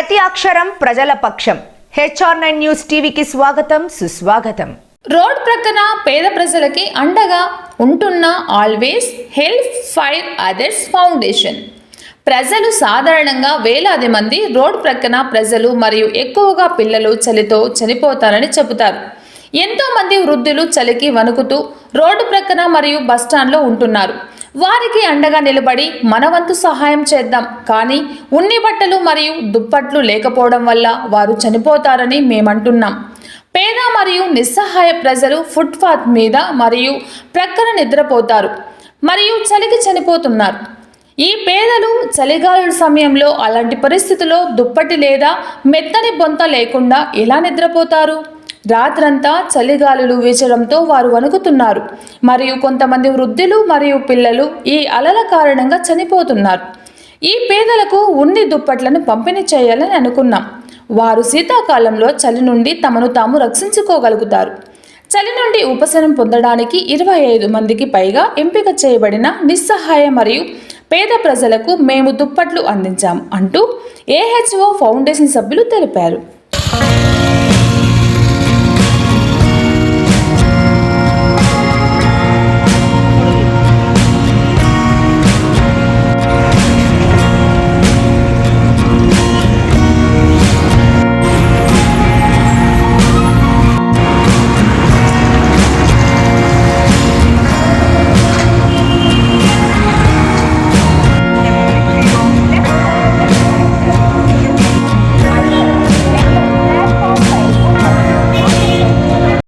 ప్రతి అక్షరం ప్రజల పక్షం. HR9 న్యూస్ టీవీకి స్వాగతం, సుస్వాగతం. రోడ్ ప్రక్కన పేద ప్రజలకి అండగా ఉంటున్న always help fire others foundation. ప్రజలు సాధారణంగా వేలాది మంది రోడ్ ప్రక్కన ప్రజలు మరియు ఎక్కువగా పిల్లలు చలితో చనిపోతారని చెబుతారు. ఎంతో మంది వృద్ధులు చలికి వణుకుతూ రోడ్డు ప్రక్కన మరియు బస్టాండ్లో ఉంటున్నారు. వారికి అండగా నిలబడి మన వంతు సహాయం చేద్దాం. కానీ ఉన్ని బట్టలు మరియు దుప్పట్లు లేకపోవడం వల్ల వారు చనిపోతారని మేమంటున్నాం. పేద మరియు నిస్సహాయ ప్రజలు ఫుట్పాత్ మీద మరియు ప్రక్కన నిద్రపోతారు మరియు చలికి చనిపోతున్నారు. ఈ పేదలు చలిగాలుల సమయంలో అలాంటి పరిస్థితుల్లో దుప్పటి లేదా మెత్తని బొంత లేకుండా ఎలా నిద్రపోతారు? రాత్రంతా చలిగాలులు వీచడంతో వారు వణుకుతున్నారు మరియు కొంతమంది వృద్ధులు మరియు పిల్లలు ఈ అలల కారణంగా చనిపోతున్నారు. ఈ పేదలకు ఉన్ని దుప్పట్లను పంపిణీ చేయాలని అనుకున్నాం. వారు శీతాకాలంలో చలి నుండి తమను తాము రక్షించుకోగలుగుతారు. చలి నుండి ఉపశమనం పొందడానికి 25 మందికి పైగా ఎంపిక చేయబడిన నిస్సహాయ మరియు పేద ప్రజలకు మేము దుప్పట్లు అందించాము అంటూ AHO ఫౌండేషన్ సభ్యులు తెలిపారు.